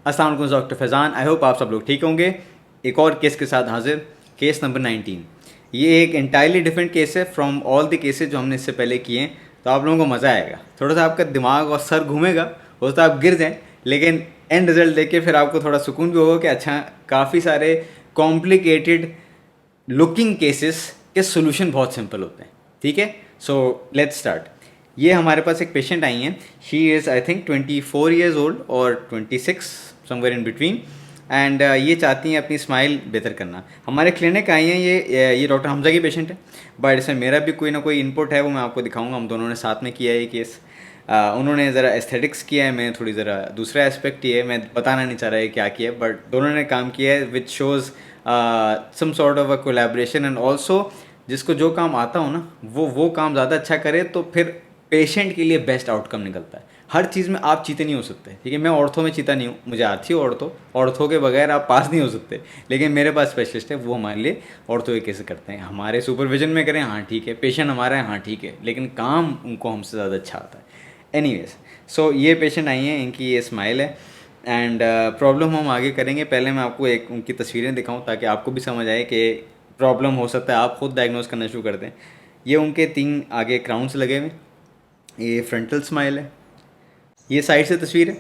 अस्सलाम वालेकुम doctor Faizan. I hope आप सब लोग ठीक होंगे। एक और केस के साथ हाजिर, केस नंबर 19। ये एक इंटायरली डिफरेंट केस है फ्रॉम ऑल द केसेस जो हमने इससे पहले किए हैं, तो आप लोगों को मज़ा आएगा। थोड़ा सा आपका दिमाग और सर घूमेगा, हो सकता है आप गिर जाएं, लेकिन एंड रिजल्ट देख के फिर आपको थोड़ा सुकून भी होगा कि अच्छा, काफ़ी सारे कॉम्प्लिकेटेड लुकिंग केसेस के सोल्यूशन बहुत सिंपल होते हैं। ठीक है, सो लेट्स स्टार्ट। ये हमारे पास एक पेशेंट आई हैं। She is I think 24 years old और 26 समवेयर इन बिटवीन, एंड ये चाहती हैं अपनी स्माइल बेहतर करना। हमारे क्लिनिक आई हैं ये डॉक्टर हमजा की पेशेंट है, बट इसमें मेरा भी कोई ना कोई इनपुट है, वो मैं आपको दिखाऊंगा। हम दोनों ने साथ में किया है ये केस। उन्होंने ज़रा एस्थेटिक्स किया है, मैं थोड़ी ज़रा दूसरा एस्पेक्ट किया है। मैं बताना नहीं चाह रहा है क्या किया है, बट दोनों ने काम किया है which shows some sort of a collaboration. And also जिसको जो काम आता हो ना, वो काम ज़्यादा अच्छा करे तो फिर पेशेंट के लिए बेस्ट आउटकम निकलता है। हर चीज़ में आप चीते नहीं हो सकते, ठीक है। मैं ऑर्थो में चीता नहीं हूँ, मुझे आती है ऑर्थो के बगैर आप पास नहीं हो सकते, लेकिन मेरे पास स्पेशलिस्ट है, वो हमारे लिए ऑर्थो के कैसे करते हैं। हमारे सुपरविजन में करें, हाँ ठीक है, पेशेंट हमारा है, हाँ ठीक है, लेकिन काम उनको हमसे ज़्यादा अच्छा आता है। एनीवेज, सो ये पेशेंट आई हैं, इनकी ये स्माइल है एंड प्रॉब्लम हम आगे करेंगे। पहले मैं आपको एक उनकी तस्वीरें दिखाऊं ताकि आपको भी समझ आए कि प्रॉब्लम हो सकता है, आप खुद डायग्नोज करना शुरू कर दें। ये उनके 3 आगे क्राउन्स लगे हुए, ये फ्रंटल स्माइल है। ये साइड से तस्वीर है,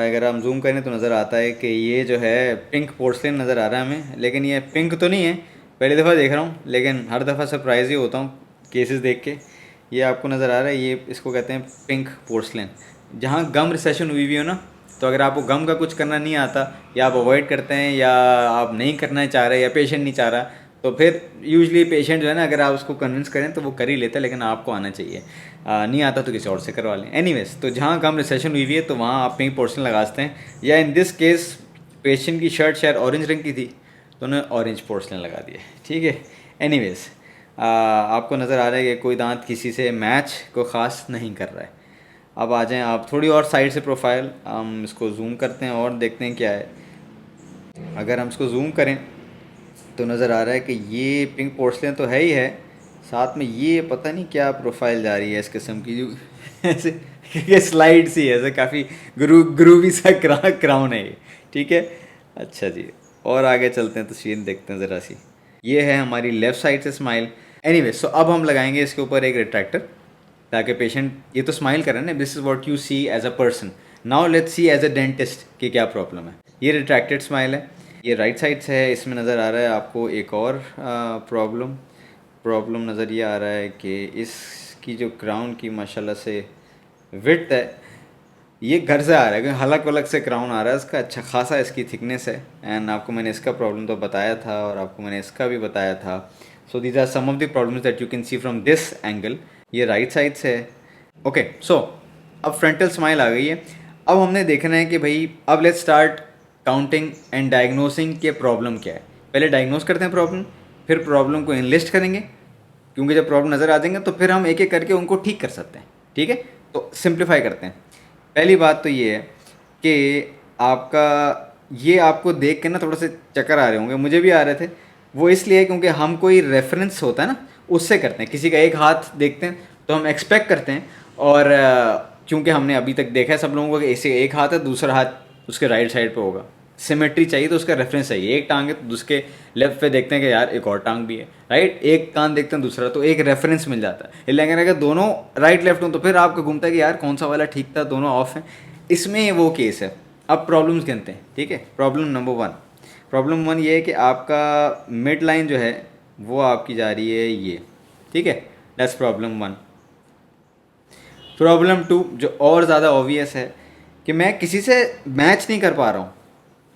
अगर हम जूम करें तो नज़र आता है कि ये जो है पिंक पोर्सलिन नज़र आ रहा है हमें, लेकिन ये पिंक तो नहीं है। पहली दफ़ा देख रहा हूँ, लेकिन हर दफ़ा सरप्राइज़ ही होता हूँ केसेस देख के। ये आपको नज़र आ रहा है, ये इसको कहते हैं पिंक पोर्सलिन। जहाँ गम रिसेशन हुई हो ना, तो अगर आपको गम का कुछ करना नहीं आता, या आप अवॉइड करते हैं, या आप नहीं करना चाह रहे, या पेशेंट नहीं चाह रहा, तो फिर यूजली पेशेंट जो है ना, अगर आप उसको कन्विंस करें तो वो कर ही लेता है, लेकिन आपको आना चाहिए। नहीं आता तो किसी और से करवा लें। एनीवेज, तो जहाँ गम रिसेशन हुई है तो वहाँ आप पिंक पोर्शन लगा सकते हैं, या इन दिस केस पेशेंट की शर्ट शायद ऑरेंज रंग की थी तो उन्होंने ऑरेंज पोर्शन लगा दिया, ठीक है। एनीवेज, आपको नज़र आ रहा है कि कोई दांत किसी से मैच को ख़ास नहीं कर रहा है। अब आ जाएं आप थोड़ी और साइड से प्रोफाइल, हम इसको जूम करते हैं और देखते हैं क्या है। अगर हम इसको जूम करें तो नज़र आ रहा है कि ये पिंक पोर्सलिन तो है ही है, साथ में ये पता नहीं क्या प्रोफाइल जा रही है इस किस्म की, जो ऐसे ये स्लाइड सी है, ऐसे काफ़ी ग्रूवी सा क्राउन है ये, ठीक है। अच्छा जी, और आगे चलते हैं, तस्वीर देखते हैं ज़रा सी। ये है हमारी लेफ़्ट साइड से स्माइल। एनीवे, सो अब हम लगाएंगे इसके ऊपर एक रिट्रैक्टर, ताकि पेशेंट, ये तो स्माइल कर रहे हैं ना, this is what you see as a person. Now let's see as a dentist कि क्या प्रॉब्लम है। ये रिट्रैक्टेड स्माइल है, ये राइट साइड से है। इसमें नज़र आ रहा है आपको एक और प्रॉब्लम नज़र ये आ रहा है कि इसकी जो क्राउन की माशाल्लाह से विड्थ है, ये घर से आ रहा है, क्योंकि हलक वलक से क्राउन आ रहा है इसका, अच्छा खासा इसकी थिकनेस है। एंड आपको मैंने इसका प्रॉब्लम तो बताया था, और आपको मैंने इसका भी बताया था। So these are some of the problems that you can see from this angle. ये राइट साइड से है। ओके, सो अब फ्रंटल स्माइल आ गई है। अब हमने देखना है कि भाई, अब let's start counting and diagnosing के प्रॉब्लम क्या है। पहले डायग्नोस करते हैं प्रॉब्लम, फिर प्रॉब्लम को इनलिस्ट करेंगे, क्योंकि जब प्रॉब्लम नज़र आ जाएंगे तो फिर हम एक एक करके उनको ठीक कर सकते हैं, ठीक है। तो सिंप्लीफाई करते हैं। पहली बात तो ये है कि आपका, ये आपको देख के ना थोड़ा से चक्कर आ रहे होंगे, मुझे भी आ रहे थे। वो इसलिए क्योंकि हम कोई रेफरेंस होता है ना, उससे करते हैं। किसी का एक हाथ देखते हैं तो हम एक्सपेक्ट करते हैं, और क्योंकि हमने अभी तक देखा है सब लोगों को कि ऐसे एक हाथ है, दूसरा हाथ उसके राइट साइड पे होगा, सिमेट्री चाहिए तो उसका रेफरेंस चाहिए। एक टांग है तो उसके लेफ्ट पे देखते हैं कि यार एक और टांग भी है, राइट। एक कान देखते हैं दूसरा, तो एक रेफरेंस मिल जाता है। लेकिन अगर दोनों राइट लेफ्ट हो तो फिर आपको घूमता है कि यार कौन सा वाला ठीक था, दोनों ऑफ हैं। इसमें वो केस है। अब प्रॉब्लम्स गिनते हैं, ठीक है। प्रॉब्लम नंबर 1, प्रॉब्लम 1 ये है कि आपका मिड लाइन जो है वो आपकी जा रही है ये, ठीक है। That's problem 1। प्रॉब्लम 2 जो और ज़्यादा ऑब्वियस है कि मैं किसी से मैच नहीं कर पा रहा हूँ।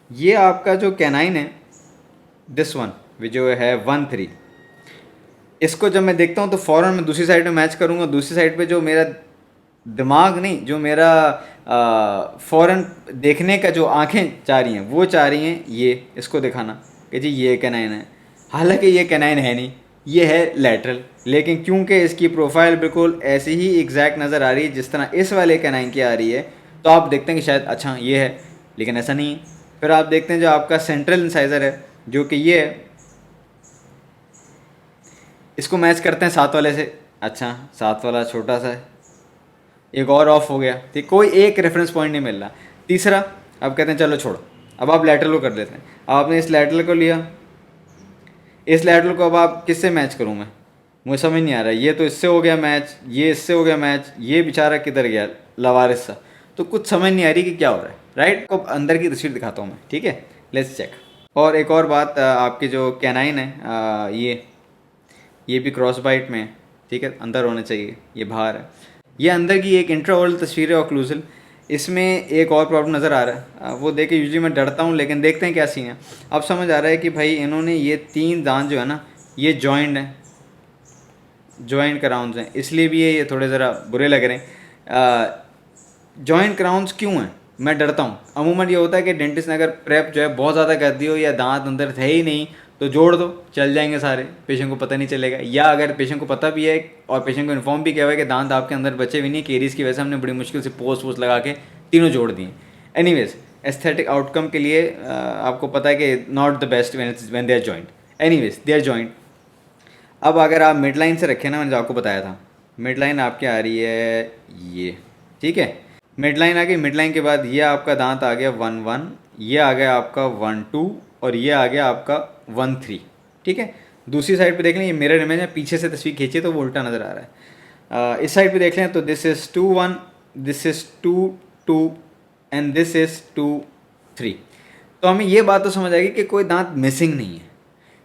ये आपका जो कैनाइन है, दिस वन जो है 1-3, इसको जब मैं देखता हूँ तो फ़ौरन मैं दूसरी साइड में मैच करूँगा। दूसरी साइड पे जो मेरा दिमाग नहीं, जो मेरा फ़ौरन देखने का जो आंखें चाह रही हैं, वो चाह रही हैं ये इसको दिखाना कि जी ये कैनाइन है। हालांकि ये कैनाइन है नहीं, ये है लेटरल, लेकिन क्योंकि इसकी प्रोफाइल बिल्कुल ऐसी ही एग्जैक्ट नज़र आ रही है जिस तरह इस वाले कैनाइन की आ रही है, तो आप देखते हैं कि शायद अच्छा ये है, लेकिन ऐसा नहीं है। फिर आप देखते हैं जो आपका सेंट्रल इंसाइजर है, जो कि ये है, इसको मैच करते हैं 7 वाले से। अच्छा, 7 वाला छोटा सा है, एक और ऑफ हो गया, ठीक, कोई एक रेफरेंस पॉइंट नहीं मिल रहा। तीसरा, अब कहते हैं चलो छोड़ो, अब आप लैटरल को कर लेते हैं। अब आपने इस लैटरल को लिया, इस लैटरल को अब आप किससे मैच करूँ मैं, मुझे समझ नहीं आ रहा। ये तो इससे हो गया मैच, ये इससे हो गया मैच, ये बेचारा किधर गया लवारिस सा, तो कुछ समझ नहीं आ रही कि क्या हो रहा है, राइट। को अंदर की तस्वीर दिखाता हूँ मैं, ठीक है, लेट्स चेक। और एक और बात, आपकी जो कैनाइन है, ये भी क्रॉस बाइट में है, ठीक है, अंदर होना चाहिए, ये बाहर है। ये अंदर की एक इंट्राओरल तस्वीर है ऑक्लूजल। इसमें एक और प्रॉब्लम नज़र आ रहा है, वो देख के यूजली मैं डरता हूँ, लेकिन देखते हैं क्या सीन है। अब समझ आ रहा है कि भाई इन्होंने ये 3 दांत जो है ना, ये जॉइंट हैं, जॉइंट क्राउन्स हैं, इसलिए भी ये थोड़े ज़रा बुरे लग रहे हैं। जॉइंट क्राउन्स क्यों हैं, मैं डरता हूँ। अमूमन ये होता है कि डेंटिस्ट ने अगर प्रेप जो है बहुत ज़्यादा कर दी हो, या दांत अंदर थे ही नहीं, तो जोड़ दो, चल जाएंगे सारे, पेशेंट को पता नहीं चलेगा। या अगर पेशेंट को पता भी है और पेशेंट को इन्फॉर्म भी किया हुआ है कि दांत आपके अंदर बचे भी नहीं, केरीज की वजह से हमने बड़ी मुश्किल से पोस्ट वोस्ट लगा के तीनों जोड़ दिए। एनीवेज, एस्थेटिक आउटकम के लिए आपको पता है कि not the best when they are joint. Anyways, they are joint. अब अगर आप मिड लाइन से रखें ना, मैंने जो आपको बताया था, मिड लाइन आपकी आ रही है ये, ठीक है, मिड लाइन आ गई। मिड लाइन के बाद ये आपका दांत आ गया 1-1, ये आ गया आपका 1-2, और ये आ गया आपका 1-3, ठीक है। दूसरी साइड पे देख लें, ये मिरर इमेज है, पीछे से तस्वीर खींची तो वो उल्टा नज़र आ रहा है। इस साइड पे देख लें तो this is 2-1, this is 2-2 and this is 2-3। तो हमें ये बात तो समझ आएगी कि कोई दांत मिसिंग नहीं है,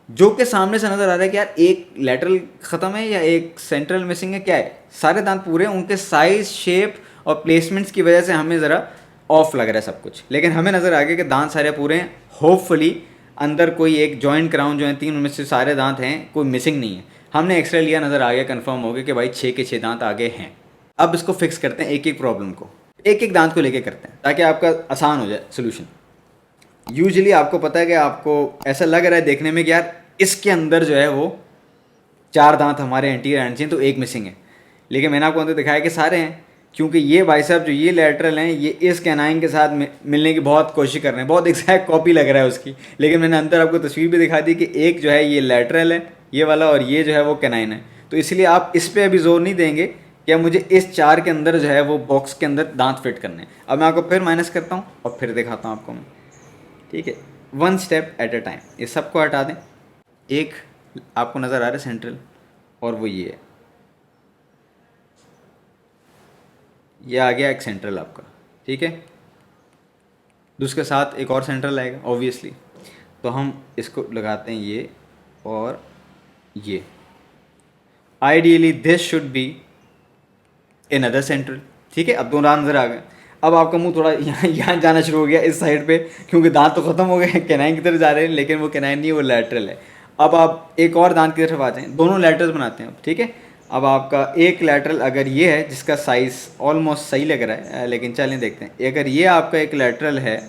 जो कि सामने से नज़र आ रहा है कि यार एक लेटरल ख़त्म है या एक सेंट्रल मिसिंग है, क्या है, सारे दांत पूरे हैं। उनके साइज, शेप और प्लेसमेंट्स की वजह से हमें ज़रा ऑफ लग रहा है सब कुछ, लेकिन हमें नज़र आ गया कि दांत सारे पूरे हैं। होपफुली अंदर कोई एक जॉइंट क्राउन जो है 3, उनमें से सारे दांत हैं, कोई मिसिंग नहीं है। हमने एक्सरे लिया, नज़र आ गया, कंफर्म हो गया कि भाई 6 के 6 दांत आगे हैं। अब इसको फिक्स करते हैं, एक एक प्रॉब्लम को, एक एक दांत को लेके करते हैं, ताकि आपका आसान हो जाए सोल्यूशन। यूजुअली आपको पता है कि आपको ऐसा लग रहा है देखने में कि यार इसके अंदर जो है वो 4 दांत हमारे एंटीरियर एंड चाहिए, तो एक मिसिंग है, लेकिन मैंने आपको अंदर दिखाया कि सारे हैं, क्योंकि ये भाई साहब जो ये लैटरल हैं, ये इस कैनाइन के साथ मिलने की बहुत कोशिश कर रहे हैं, बहुत एग्जैक्ट कॉपी लग रहा है उसकी। लेकिन मैंने अंदर आपको तस्वीर भी दिखा दी कि एक जो है ये लैटरल है, ये वाला, और ये जो है वो कैनाइन है। तो इसलिए आप इस पर अभी जोर नहीं देंगे कि अब मुझे इस 4 के अंदर जो है वो बॉक्स के अंदर दांत फिट करने हैं। अब मैं आपको फिर माइनस करता हूँ और फिर दिखाता हूँ आपको मैं, ठीक है, 1 स्टेप एट अ टाइम। ये सबको हटा दें। एक आपको नज़र आ रहा है सेंट्रल, और वो ये है, ये आ गया एक सेंट्रल आपका, ठीक है। उसके साथ एक और सेंट्रल आएगा ऑब्वियसली, तो हम इसको लगाते हैं ये और ये। Ideally this should be another central, ठीक है। अब 2 दांत नज़र आ गए। अब आपका मुंह थोड़ा यहाँ जाना शुरू हो गया इस साइड पे, क्योंकि दांत तो ख़त्म हो गए, कैनाइन की तरफ जा रहे हैं, लेकिन वो कैनाइन नहीं, वो लैटरल है। अब आप एक और दांत की तरफ आ जाएँ, दोनों लैटरल बनाते हैं अब, ठीक है। अब आपका एक लैटरल अगर ये है, जिसका साइज़ ऑलमोस्ट सही लग रहा है, लेकिन चलें देखते हैं। अगर ये आपका एक लैटरल है,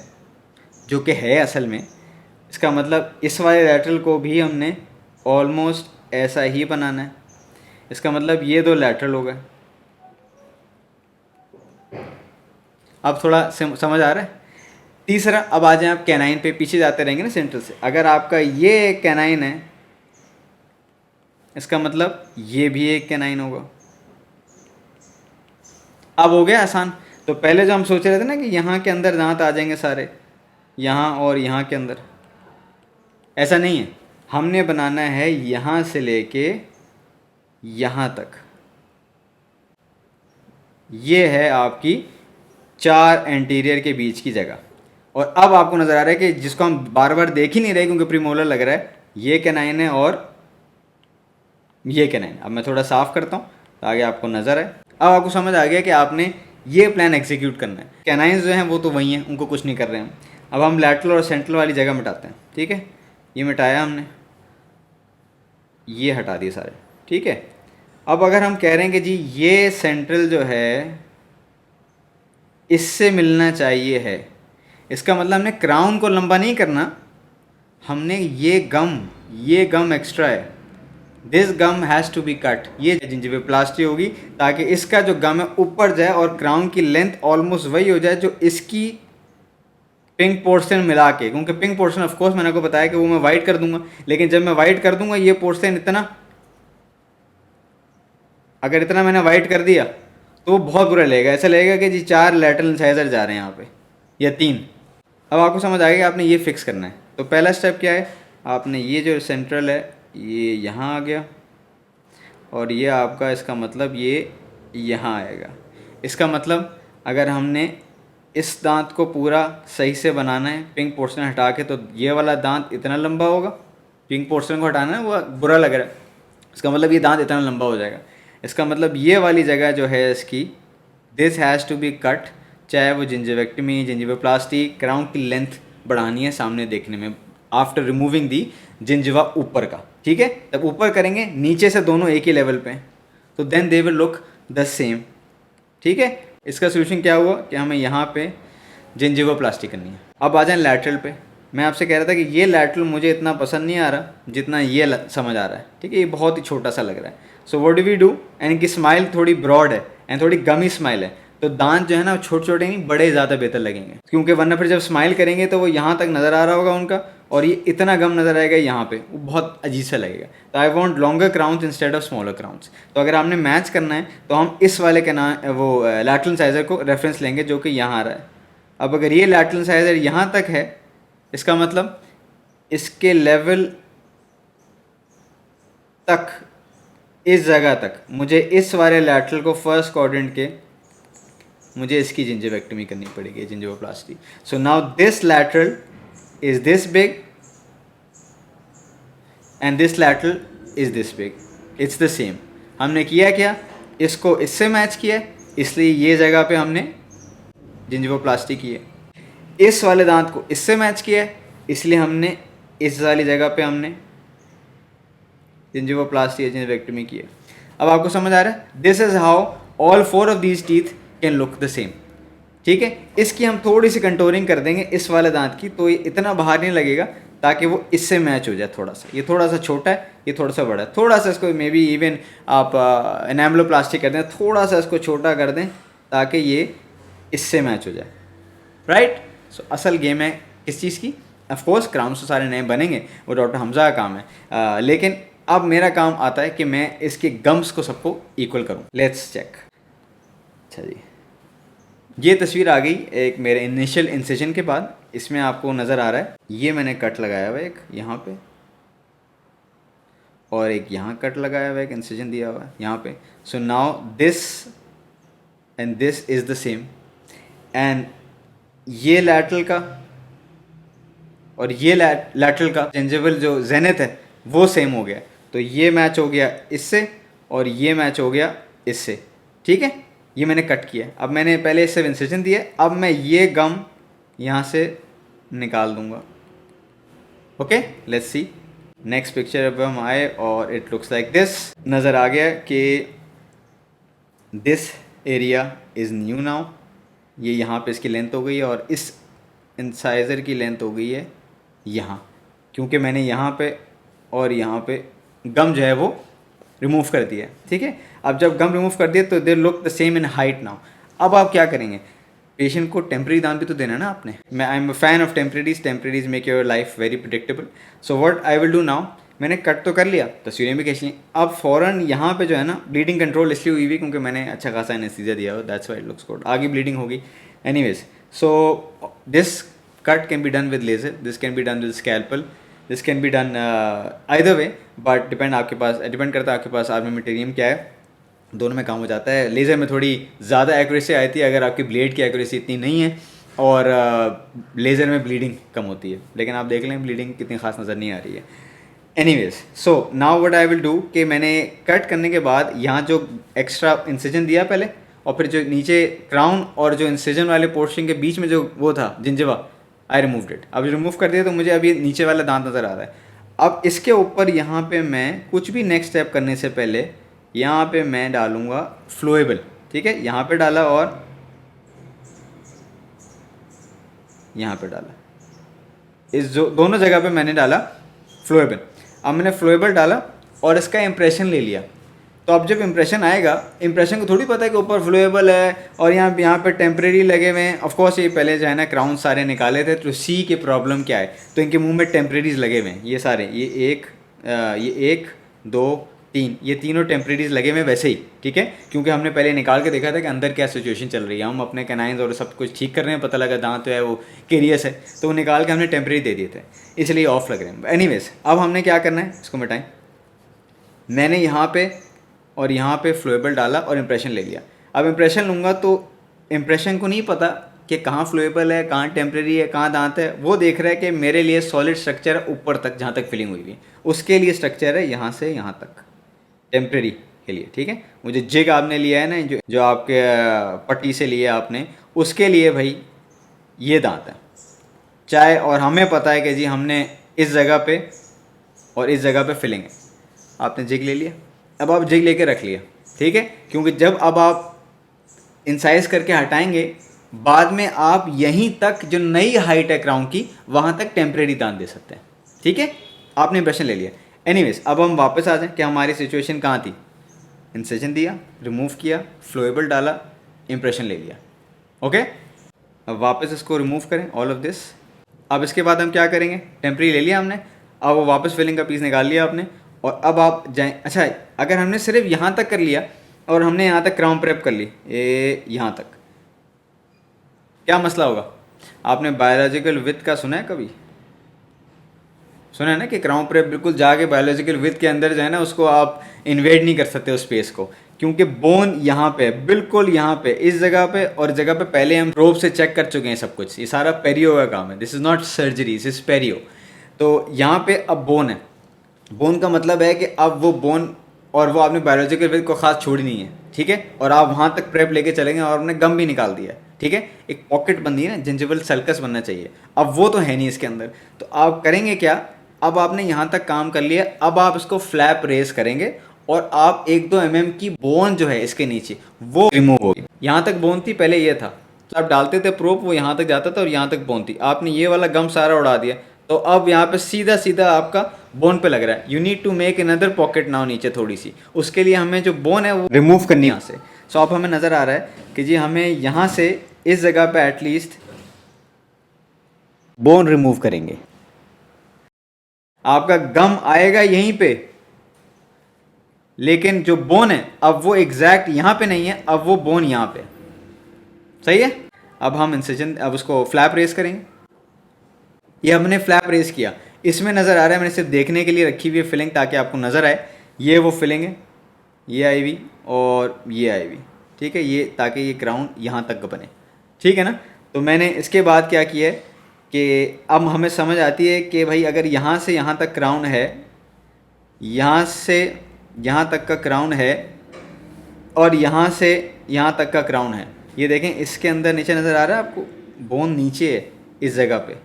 जो कि है असल में, इसका मतलब इस वाले लैटरल को भी हमने ऑलमोस्ट ऐसा ही बनाना है। इसका मतलब ये 2 लैटरल हो गए। अब थोड़ा समझ आ रहा है। तीसरा, अब आ जाए आप कैनाइन पे, पीछे जाते रहेंगे ना सेंट्रल से। अगर आपका ये एक कैनाइन है, इसका मतलब ये भी एक कैनाइन होगा। अब हो गया आसान। तो पहले जो हम सोच रहे थे ना कि यहाँ के अंदर दांत आ जाएंगे सारे, यहाँ और यहाँ के अंदर, ऐसा नहीं है। हमने बनाना है यहाँ से लेके यहाँ तक। ये है आपकी 4 एंटीरियर के बीच की जगह। और अब आपको नज़र आ रहा है कि जिसको हम बार बार देख ही नहीं रहे क्योंकि प्रीमोलर लग रहा है, ये कैनाइन है और ये कैनाइन। अब मैं थोड़ा साफ करता हूँ ताकि आपको नज़र आए। अब आपको समझ आ गया कि आपने ये प्लान एग्जीक्यूट करना है। कैनाइंस जो हैं वो तो वही हैं, उनको कुछ नहीं कर रहे हैं। अब हम लैटरल और सेंट्रल वाली जगह मिटाते हैं, ठीक है। ये मिटाया हमने, ये हटा दिए सारे, ठीक है। अब अगर हम कह रहे हैं कि जी ये सेंट्रल जो है इससे मिलना चाहिए है, इसका मतलब हमने क्राउन को लंबा नहीं करना, हमने ये गम एक्स्ट्रा है, this gum has to be cut. ये जिंजिविप्लास्टी होगी ताकि इसका जो गम है ऊपर जाए और क्राउन की लेंथ ऑलमोस्ट वही हो जाए जो इसकी पिंक पोर्शन मिला के। क्योंकि पिंक पोर्शन ऑफ कोर्स मैंने आपको बताया कि वो मैं वाइट कर दूंगा, लेकिन जब मैं वाइट कर दूंगा ये पोर्शन इतना, अगर इतना मैंने वाइट कर दिया तो बहुत बुरा लगेगा। ऐसा लगेगा कि जी 4 लैटरल इंसाइजर जा रहे हैं यहाँ पे, या 3। अब आपको समझ आएगा आपने ये फिक्स करना है। तो पहला स्टेप क्या है, आपने ये जो सेंट्रल है ये यहाँ आ गया और ये आपका, इसका मतलब ये यहाँ आएगा। इसका मतलब अगर हमने इस दांत को पूरा सही से बनाना है, पिंक पोर्शन हटा के, तो ये वाला दांत इतना लंबा होगा, पिंक पोर्शन को हटाना है, वो बुरा लग रहा है, इसका मतलब ये दांत इतना लंबा हो जाएगा। इसका मतलब ये वाली जगह जो है इसकी, this has to be cut, चाहे वो जिंजिवेक्टमी, जिंजिवोप्लास्टी, क्राउन की लेंथ बढ़ानी है सामने देखने में, आफ्टर रिमूविंग दी जिंजिवा ऊपर का, ठीक है। तब ऊपर करेंगे, नीचे से दोनों एक ही लेवल पे हैं, तो then they will look the same, ठीक है। इसका सोल्यूशन क्या हुआ कि हमें यहाँ पे जिंजिवोप्लास्टी करनी है। अब आ जाए लैटरल पे। मैं आपसे कह रहा था कि ये लैटरल मुझे इतना पसंद नहीं आ रहा जितना ये समझ आ रहा है, ठीक है, ये बहुत ही छोटा सा लग रहा है। So what do we do, and इनकी स्माइल थोड़ी ब्रॉड है एंड थोड़ी गमी स्माइल है, तो दांत जो है ना छोटे छोटे नहीं बड़े ज़्यादा बेहतर लगेंगे, क्योंकि वरना फिर जब स्माइल करेंगे तो वो यहाँ तक नज़र आ रहा होगा उनका, और ये इतना गम नज़र आएगा यहाँ पे, वो बहुत अजीब सा लगेगा। तो I want longer crowns instead of smaller crowns. तो अगर आपने मैच करना है तो हम इस वाले के नाम वो लैटरल इंसाइजर को रेफरेंस लेंगे जो कि यहाँ आ रहा है। अब अगर ये लैटरल इंसाइजर यहाँ तक है, इसका मतलब इसके लेवल तक, इस जगह तक मुझे इस वाले लैटरल को फर्स्ट क्वाड्रेंट के मुझे इसकी जिंजिवेक्टमी करनी पड़ेगी, gingivoplasty. So now this lateral is this big and this lateral is this big, it's the same. हमने किया क्या, इसको इससे मैच किया, इसलिए ये जगह पे हमने जिंजिवोप्लास्टी की है। इस वाले दांत को इससे मैच किया, इसलिए हमने इस वाली जगह पे हमने जिंजिवोप्लास्टी या जिंजिवेक्टमी की है। अब आपको समझ आ रहा है, this is how all 4 of these teeth can look the same, ठीक है। इसकी हम थोड़ी सी कंटोरिंग कर देंगे इस वाले दांत की, तो ये इतना बाहर नहीं लगेगा, ताकि वो इससे मैच हो जाए थोड़ा सा। ये थोड़ा सा छोटा है, ये थोड़ा सा बड़ा है, थोड़ा सा इसको मे बी इवन आप एनाम्लोप्लास्टी कर दें, थोड़ा सा इसको छोटा कर दें ताकि ये इससे मैच हो जाए, राइट। सो असल गेम है किस चीज़ की, ऑफकोर्स क्राउन्स तो सारे नए बनेंगे, वो डॉक्टर हमजा का काम है, लेकिन अब मेरा काम आता है कि मैं इसके गम्स को सबको इक्वल करूँ। Let's check. अच्छा जी, ये तस्वीर आ गई एक मेरे इनिशियल इंसिजन के बाद। इसमें आपको नज़र आ रहा है ये मैंने कट लगाया हुआ है एक यहाँ पे, और एक यहाँ कट लगाया हुआ है, एक इंसिजन दिया हुआ है यहाँ पे। सो now this and this is the same, and ये लैटरल का और ये लैटरल का जिंजिवल जो जेनिथ है वो सेम हो गया। तो ये मैच हो गया इससे और ये मैच हो गया इससे, ठीक है। ये मैंने कट किया। अब मैंने पहले इससे इंसिजन दिया, अब मैं ये गम यहाँ से निकाल दूंगा। Okay, let's see. Next picture पे हम आए और इट लुक्स लाइक दिस। नज़र आ गया कि this area is new now. ये यहाँ पे इसकी लेंथ हो गई है और इस इंसाइजर की लेंथ हो गई है यहाँ, क्योंकि मैंने यहाँ पे और यहाँ पे गम जो है वो रिमूव कर दिया है, ठीक है। अब जब गम रिमूव कर दिया तो they look the same in height now. अब आप क्या करेंगे, पेशेंट को टेम्प्रेरी दांत भी तो देना ना आपने। मैं I am a fan of temporaries make your life very predictable. So what I will do now, मैंने कट तो कर लिया, तस्वीरें भी खींच ली। अब फ़ौरन यहाँ पे जो है ना ब्लीडिंग कंट्रोल इसलिए हुई हुई क्योंकि मैंने अच्छा खासा एनेस्थीसिया दिया हो, that's why it looks good. आगे ब्लीडिंग होगी anyways. So this cut can be done with laser, this can be done with scalpel, this can be done either way, but depend करता है आपके पास आर्मामेंटेरियम क्या है, दोनों में काम हो जाता है। लेज़र में थोड़ी ज़्यादा एक्यूरेसी आती है अगर आपकी ब्लेड की एक्यूरेसी इतनी नहीं है, और लेज़र में ब्लीडिंग कम होती है, लेकिन आप देख लें ब्लीडिंग कितनी खास नज़र नहीं आ रही है। Anyways, so now what I will do कि मैंने कट करने के बाद यहाँ जो एक्स्ट्रा इंसिजन दिया पहले, और फिर जो नीचे क्राउन और जो इंसिजन वाले पोर्शन के बीच में जो वो था जिंजिवा, आई रिमूव्ड इट। अब रिमूव कर दिया तो मुझे अभी नीचे वाला दांत नज़र आ रहा है। अब इसके ऊपर यहाँ पे मैं कुछ भी नेक्स्ट स्टेप करने से पहले यहाँ पे मैं डालूँगा फ्लोएबल, ठीक है। यहाँ पे डाला और यहाँ पे डाला, इस जो दोनों जगह पे मैंने डाला फ्लोएबल। अब मैंने फ्लोएबल डाला और इसका इम्प्रेशन ले लिया। तो अब जब इम्प्रेशन आएगा, इम्प्रेशन को थोड़ी पता है कि ऊपर फ्लोएबल है और यहाँ पे टेम्प्रेरी लगे हुए हैं। ऑफकोर्स ये पहले जो है ना क्राउन सारे निकाले थे तो सी की प्रॉब्लम क्या है, तो इनके मुंह में टेम्प्रेरीज लगे हुए हैं ये सारे, ये एक 2 3, ये तीनों टेम्परेरीज लगे हुए वैसे ही, ठीक है, क्योंकि हमने पहले निकाल के देखा था कि अंदर क्या सिचुएशन चल रही है। हम अपने कैनाइंस और सब कुछ ठीक कर रहे हैं, पता लगा दांत जो है वो केरियस है, तो वो निकाल के हमने टेम्परेरी दे दिए थे, इसलिए ऑफ लग रहे हैं। एनीवेज, अब हमने क्या करना है, इसको मिटाएं। मैंने यहाँ पे और यहाँ पे फ्लोएबल डाला और इम्प्रेशन ले लिया। अब इम्प्रेशन लूँगा तो इम्प्रेशन को नहीं पता कि कहाँ फ्लोएबल है, कहाँ टेम्प्रेरी है, कहाँ दांत है। वो देख रहा है कि मेरे लिए सॉलिड स्ट्रक्चर है ऊपर तक जहाँ तक फिलिंग हुई है, उसके लिए स्ट्रक्चर है यहाँ से यहाँ तक टेम्प्रेरी के लिए, ठीक है। वो जो जिग आपने लिया है ना, जो आपके पट्टी से लिया आपने, उसके लिए भाई ये दांत है चाहे, और हमें पता है कि जी हमने इस जगह पे और इस जगह पे फिलिंग है। आपने जिग ले लिया, अब आप जिग लेके रख लिया, ठीक है, क्योंकि जब अब आप इंसाइज करके हटाएंगे, बाद में आप यहीं तक जो नई हाइट है क्राउन की, वहाँ तक टेम्परेरी दांत दे सकते हैं, ठीक है। आपने इम्प्रेशन ले लिया। एनीवेज, अब हम वापस आ जाएं कि हमारी सिचुएशन कहाँ थी। इंसेशन दिया, रिमूव किया, फ्लोएबल डाला, इम्प्रेशन ले लिया, ओके। अब वापस इसको रिमूव करें, ऑल ऑफ दिस। अब इसके बाद हम क्या करेंगे, टेम्परेरी ले लिया हमने, अब वो वापस फिलिंग का पीस निकाल लिया आपने, और अब आप जाएं। अच्छा, अगर हमने सिर्फ यहाँ तक कर लिया और हमने यहाँ तक क्राउन प्रेप कर ली, ये यहाँ तक, क्या मसला होगा। आपने बायोलॉजिकल विथ का सुना है कभी? सुना है ना कि क्राउन प्रेप बिल्कुल जाके बायोलॉजिकल विथ के अंदर जो है ना, उसको आप इन्वेड नहीं कर सकते उस स्पेस को, क्योंकि बोन यहाँ पे, बिल्कुल यहाँ पे, इस जगह पे और जगह पे पहले हम प्रोब से चेक कर चुके हैं सब कुछ। ये सारा पेरियो का काम है, this is not surgery, this is perio. तो यहाँ पे अब बोन है, बोन का मतलब है कि अब वो बोन, और वो आपने बायोलॉजिकल विथ को खास छोड़ी नहीं है, ठीक है, और आप वहाँ तक प्रेप लेके चलेंगे और आपने गम भी निकाल दिया, ठीक है। एक पॉकेट बनती है ना, जिंजिवल सल्कस बनना चाहिए, अब वो तो है नहीं इसके अंदर। तो आप करेंगे क्या, अब आपने यहाँ तक काम कर लिया, अब आप इसको फ्लैप रेस करेंगे और आप 1-2 mm की बोन जो है इसके नीचे वो रिमूव होगी। यहाँ तक बोन थी पहले, ये था, तो आप डालते थे प्रोब, वो यहाँ तक जाता था और यहाँ तक बोन थी। आपने ये वाला गम सारा उड़ा दिया, तो अब यहाँ पे सीधा सीधा आपका बोन पे लग रहा है। You need to make another pocket now नीचे थोड़ी सी, उसके लिए हमें जो बोन है वो रिमूव करनी है यहाँ से। सो अब हमें नज़र आ रहा है कि जी हमें यहाँ से इस जगह पे एटलीस्ट बोन रिमूव करेंगे। आपका गम आएगा यहीं पे, लेकिन जो बोन है अब वो एग्जैक्ट यहाँ पे नहीं है, अब वो बोन यहाँ पे, सही है। अब हम इंसिजन, अब उसको फ्लैप रेस करेंगे। ये हमने फ्लैप रेस किया, इसमें नज़र आ रहा है, मैंने सिर्फ देखने के लिए रखी हुई है फिलिंग ताकि आपको नज़र आए। ये वो फिलिंग है, ये आई हुई और ये आई हुई, ठीक है, ये ताकि ये क्राउन यहाँ तक बने, ठीक है ना। तो मैंने इसके बाद क्या किया है कि अब हमें समझ आती है कि भाई अगर यहाँ से यहाँ तक क्राउन है, यहाँ से यहाँ तक का क्राउन है और यहाँ से यहाँ तक का क्राउन है, ये देखें इसके अंदर नीचे नज़र आ रहा है आपको, बोन नीचे है इस जगह पे,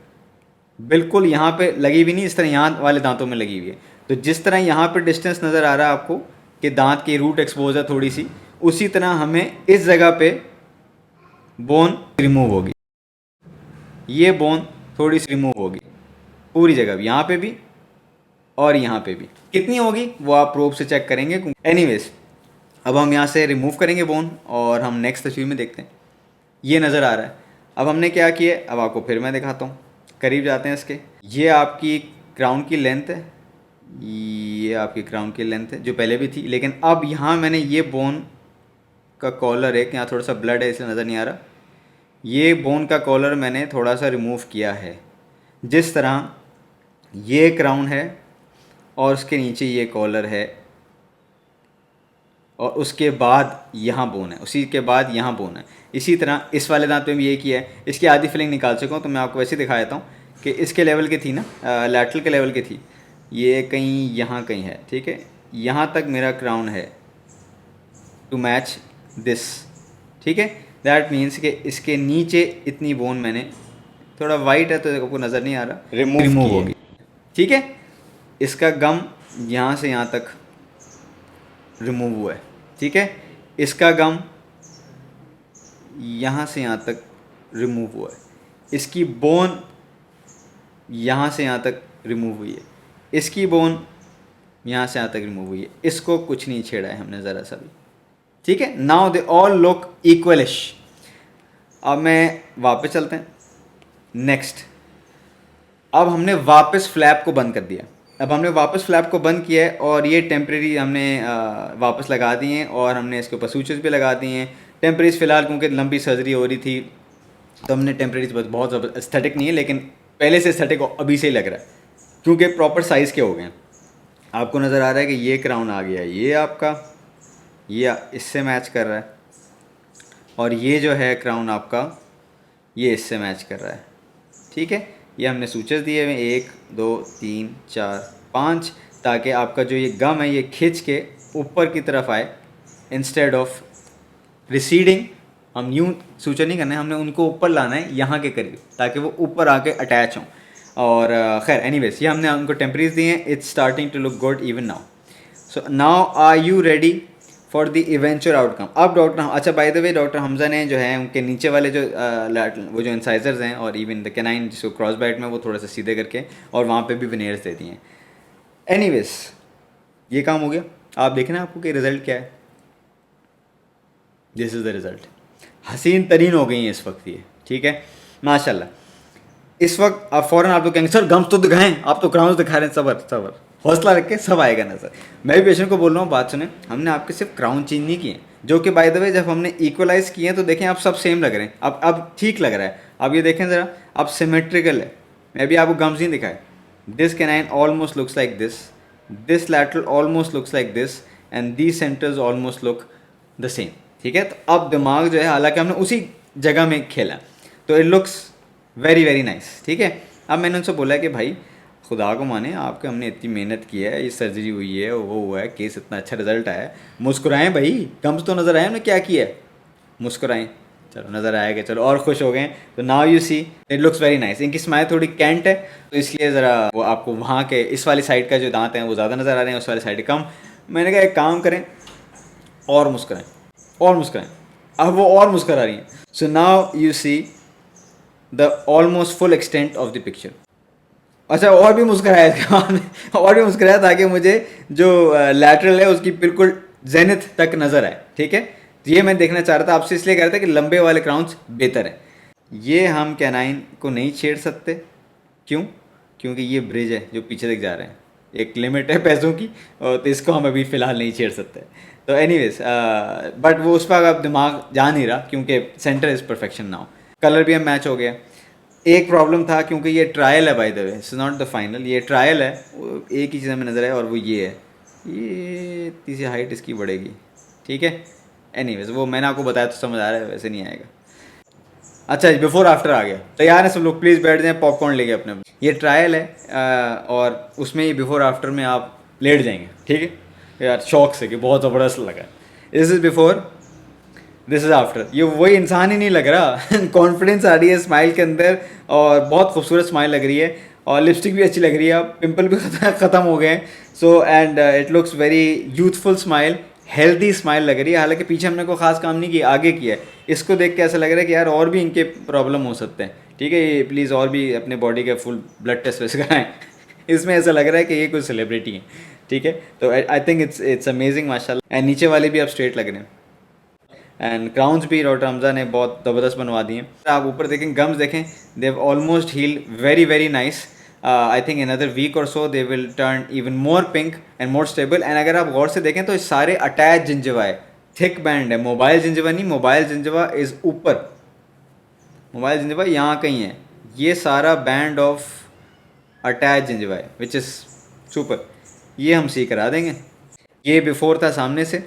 बिल्कुल यहाँ पे लगी हुई नहीं, इस तरह यहाँ वाले दांतों में लगी हुई है। तो जिस तरह यहाँ पे डिस्टेंस नज़र आ रहा है आपको कि दांत की रूट एक्सपोज है थोड़ी सी, उसी तरह हमें इस जगह पे बोन रिमूव होगी, ये बोन थोड़ी सी रिमूव होगी पूरी जगह, यहाँ पे भी और यहाँ पे भी। कितनी होगी वो आप प्रोब से चेक करेंगे। एनीवेज, अब हम यहाँ से रिमूव करेंगे बोन और हम नेक्स्ट तस्वीर में देखते हैं। ये नज़र आ रहा है। अब हमने क्या किया, अब आपको फिर मैं दिखाता हूँ, करीब जाते हैं इसके। ये आपकी क्राउन की लेंथ है, ये आपकी क्राउन की लेंथ है जो पहले भी थी, लेकिन अब यहाँ मैंने ये बोन का कॉलर है, यहाँ थोड़ा सा ब्लड है इसलिए नज़र नहीं आ रहा, ये बोन का कॉलर मैंने थोड़ा सा रिमूव किया है। जिस तरह ये क्राउन है और उसके नीचे ये कॉलर है और उसके बाद यहाँ बोन है, उसी के बाद यहाँ बोन है। इसी तरह इस वाले दांत पे भी ये किया है। इसकी आधी फिलिंग निकाल चुका हूँ, तो मैं आपको वैसे दिखा देता हूँ कि इसके लेवल की थी ना, लैटरल के लेवल की थी, ये कहीं यहाँ कहीं है, ठीक है, यहाँ तक मेरा क्राउन है टू मैच दिस, ठीक है। दैट मीन्स कि इसके नीचे इतनी बोन मैंने, थोड़ा वाइट है तो आपको नज़र नहीं आ रहा, रिमूव होगी, ठीक है। इसका गम यहाँ से यहाँ तक रिमूव हुआ है, ठीक है। इसका गम यहाँ से यहाँ तक रिमूव हुआ है, इसकी बोन यहाँ से यहाँ तक रिमूव हुई है, इसकी बोन यहाँ से यहाँ तक रिमूव हुई है, इसको कुछ नहीं छेड़ा है हमने ज़रा सा भी, ठीक है। Now they all look equalish. अब मैं वापस चलते हैं नेक्स्ट। अब हमने वापस फ्लैप को बंद कर दिया, अब हमने वापस फ्लैप को बंद किया है और ये टेम्प्रेरी हमने वापस लगा दिए हैं और हमने इसके ऊपर सूचेस भी लगा दिए हैं। टेम्प्रेरीज फ़िलहाल क्योंकि लंबी सर्जरी हो रही थी तो हमने टेम्प्रेरीज बहुत ज़बरदस्त, एस्थेटिक नहीं है लेकिन पहले से एस्थेटिक अभी से ही लग रहा है क्योंकि प्रॉपर साइज़ के हो गए हैं। आपको नज़र आ रहा है कि ये क्राउन आ गया, ये आपका ये इससे मैच कर रहा है और ये जो है क्राउन आपका ये इससे मैच कर रहा है। ठीक है, ये हमने सूचेस दिए हुए 1 2 3 4 5 ताकि आपका जो ये गम है ये खिंच के ऊपर की तरफ आए इंस्टेड ऑफ रिसीडिंग। हम यूँ सूचर नहीं करना है, हमने उनको ऊपर लाना है यहाँ के करीब ताकि वो ऊपर आके अटैच हों। और खैर एनीवेज ये हमने उनको टेम्परेचर दिए हैं। It's starting to look good even now. So now are you ready for the eventual outcome. अब डॉक्टर, अच्छा by the way doctor Hamza ने जो है उनके नीचे वाले जो वो जो इंसाइजर्स हैं और इवन द कैनाइन जिसको क्रॉस बाइट में वो थोड़ा सा सीधे करके और वहाँ पे भी विनेयर्स दे दिए हैं। एनीवेज ये काम हो गया। आप देखना आपको कि रिज़ल्ट क्या है। This is the result. हसीन तरीन हो गई हैं इस वक्त ये। ठीक है, माशाल्लाह। इस वक्त आप फ़ौरन आप लोग कहेंगे सर गम्स तो दिखाएं, आप तो क्राउन्स दिखा रहे हैं। सबर सबर, हौसला रख के सब आएगा नज़र। मैं भी पेशेंट को बोल रहा हूँ बात सुने, हमने आपके सिर्फ क्राउन चेंज नहीं किए जो कि बाय द वे जब हमने इक्वलाइज़ किए हैं तो देखें आप सब सेम लग रहे हैं। अब ठीक लग रहा है। अब ये देखें ज़रा, अब सिमेट्रिकल है। मैं भी आपको गम्स नहीं दिखाए। This canine almost looks like this, this lateral almost looks like this and these centres almost look the same. ठीक है, तो अब दिमाग जो है हालांकि हमने उसी जगह में खेला तो it looks very very nice. ठीक है, अब मैंने उनसे बोला कि भाई खुदा को माने आपके, हमने इतनी मेहनत की है, ये सर्जरी हुई है, वो हुआ है, केस इतना अच्छा रिजल्ट आया, मुस्कुराएं भाई, गम्स तो नज़र आए हमने क्या किया है, मुस्कुराएं। चलो नज़र आएगा, चलो और खुश हो गए। तो now you see it looks very nice. इनकी स्माइल थोड़ी कैंट है तो इसलिए ज़रा वो आपको वहाँ के इस वाली साइड का जो दांत हैं वो ज़्यादा नज़र आ रहे हैं, उस वाली साइड कम। मैंने कहा एक काम करें और मुस्कुराएं और मुस्कुराएं। अब वो और मुस्कुरा रही हैं। So now you see the almost full extent of the picture. अच्छा और भी मुस्कुराया इसके बाद में, और भी मुस्कुराया ताकि मुझे जो लैटरल है उसकी बिल्कुल जेनिथ तक नज़र आए। ठीक है, तो ये मैं देखना चाह रहा था आपसे, इसलिए कह रहा था कि लंबे वाले क्राउन्स बेहतर हैं। ये हम कैनाइन को नहीं छेड़ सकते। क्यों? क्योंकि ये ब्रिज है जो पीछे तक जा रहे हैं, एक लिमिट है पैसों की और तो इसको हम अभी फ़िलहाल नहीं छेड़ सकते। तो एनीवेज बट वो उस पर अब दिमाग जा नहीं रहा क्योंकि centre is perfection now. Colour भी हम मैच हो गया। एक प्रॉब्लम था क्योंकि ये ट्रायल है bye the way, it's not the final, ये ट्रायल है। एक ही चीज़ हमें नज़र है और वो ये है, ये तीसरी हाइट इसकी बढ़ेगी। ठीक है, एनीवेज वो मैंने आपको बताया तो समझ आ रहा है, वैसे नहीं आएगा। अच्छा बिफोर आफ्टर आ गया, तैयार है सब लोग? प्लीज़ बैठ जाएं, पॉपकॉर्न लेके अपने। ये ट्रायल है और उसमें ये बिफोर आफ्टर में आप लेट जाएंगे। ठीक है यार, शौक से कि बहुत ज़बरदस्त लगा। This is before, this is after. ये वही इंसान ही नहीं लग रहा। कॉन्फिडेंस आ रही है स्माइल के अंदर और बहुत खूबसूरत स्माइल लग रही है और लिपस्टिक भी अच्छी लग रही है। अब पिंपल भी ख़त्म हो गए हैं। So and it looks very youthful smile, healthy smile लग रही है। हालांकि पीछे हमने कोई ख़ास काम नहीं किया, आगे किया है। इसको देख के ऐसा लग रहा है कि यार और भी इनके प्रॉब्लम हो सकते हैं। ठीक है, ये प्लीज़ और भी अपने बॉडी का फुल ब्लड टेस्ट वैसे कराएँ। इसमें ऐसा लग रहा है कि ये कोई सेलिब्रिटी है। ठीक है, तो आई थिंक इट्स अमेजिंग माशाल्लाह। एंड नीचे वाले भी अब स्ट्रेट लग रहे हैं एंड क्राउन्स भी डॉक्टर हमजा ने बहुत ज़बरदस्त बनवा दिए हैं। आप ऊपर देखें, गम्स देखें, they have almost heal very very nice. I think in other week और so they will turn even more pink and more stable. And अगर आप गौर से देखें तो सारे अटैच जिंजवा है, थिक बैंड है, मोबाइल जिंजवा नहीं, मोबाइल जिंजवा इज़ ऊपर, मोबाइल जिंजवा यहाँ कहीं है। ये सारा बैंड ऑफ अटैच जिंजवा है विच इज़ सुपर। ये हम सी करा देंगे। ये बिफोर था सामने से,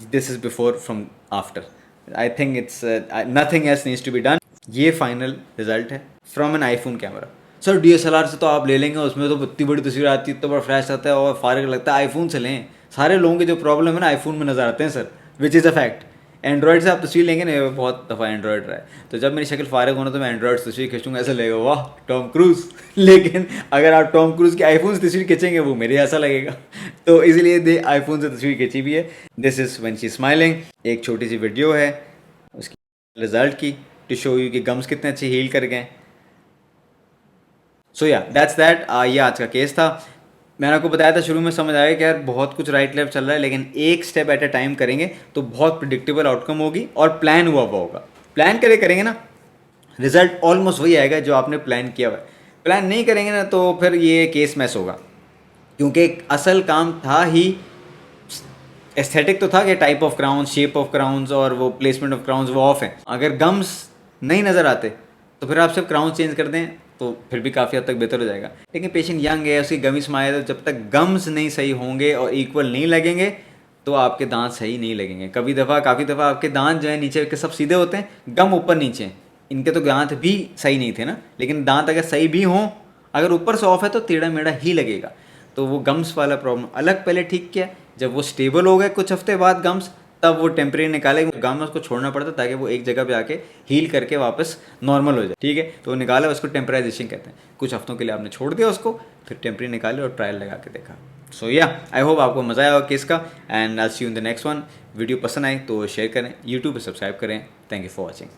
this is before from after. I think it's nothing else needs to be done. ये फाइनल रिजल्ट है from an iPhone camera. Sir DSLR से तो आप ले लेंगे, उसमें तो इतनी बड़ी तस्वीर आती है, इतना बड़ा फ्लैश आता है और फारग लगता है। आईफोन से लें, सारे लोगों के जो प्रॉब्लम है ना आईफोन में नज़र आते हैं sir, which is a fact. Android से आप तस्वीर लेंगे ना, बहुत दफ़ा एंड्रॉइड रहा है, तो जब मेरी शक्ल फारग होना तो मैं एंड्रॉइड से तस्वीर खींचूंगा, ऐसा लगेगा वाह टॉम क्रूज़। लेकिन अगर आप टॉम क्रूज़ की आईफोन से तस्वीर खींचेंगे वो मेरे ऐसा लगेगा। तो इसलिए दे आईफोन से तस्वीर खींची भी है। This is when she smiling. एक छोटी सी वीडियो है उसकी रिजल्ट की टू शो यू कि गम्स कितने अच्छे हील कर गए। सो या दैट्स दैट। ये आज का केस था। मैंने आपको बताया था शुरू में, समझ आया कि यार बहुत कुछ राइट लेफ्ट चल रहा है, लेकिन एक स्टेप एट अ टाइम करेंगे तो बहुत प्रिडिक्टेबल आउटकम होगी और प्लान हुआ होगा। प्लान करेंगे ना, रिजल्ट ऑलमोस्ट वही आएगा जो आपने प्लान किया हुआ है। प्लान नहीं करेंगे ना तो फिर ये केस मैस होगा, क्योंकि असल काम था ही एस्थेटिक तो था कि type of crowns, shape of crowns और वो प्लेसमेंट ऑफ क्राउन्स वो ऑफ है। अगर गम्स नहीं नज़र आते तो फिर आप सिर्फ क्राउन चेंज कर दें तो फिर भी काफ़ी हद तक बेहतर हो जाएगा। लेकिन पेशेंट यंग है, उसकी गमिस में आया, तो जब तक गम्स नहीं सही होंगे और इक्वल नहीं लगेंगे तो आपके दांत सही नहीं लगेंगे। काफ़ी दफ़ा आपके दांत जो है नीचे के सब सीधे होते हैं, गम ऊपर नीचे हैं। इनके तो दांत भी सही नहीं थे ना, लेकिन दांत अगर सही भी हों, अगर ऊपर से ऑफ है तो टेढ़ा मेढ़ा ही लगेगा। तो वो गम्स वाला प्रॉब्लम अलग पहले ठीक किया, जब वो स्टेबल हो गए कुछ हफ्ते बाद गम्स, तब वो टेम्परेरी निकाले, गम्स को छोड़ना पड़ता ताकि वो एक जगह पे आके हील करके वापस नॉर्मल हो जाए। ठीक है, तो वो निकाला, उसको टेम्पराइजेशन कहते हैं। कुछ हफ्तों के लिए आपने छोड़ दिया उसको, फिर टेम्परेरी निकाले और ट्रायल लगा के देखा। सो या आई होप आपको मज़ा आया केस का, and I see you in the next one. Video पसंद आए तो शेयर करें, यूट्यूब पर सब्सक्राइब करें। Thank you for watching.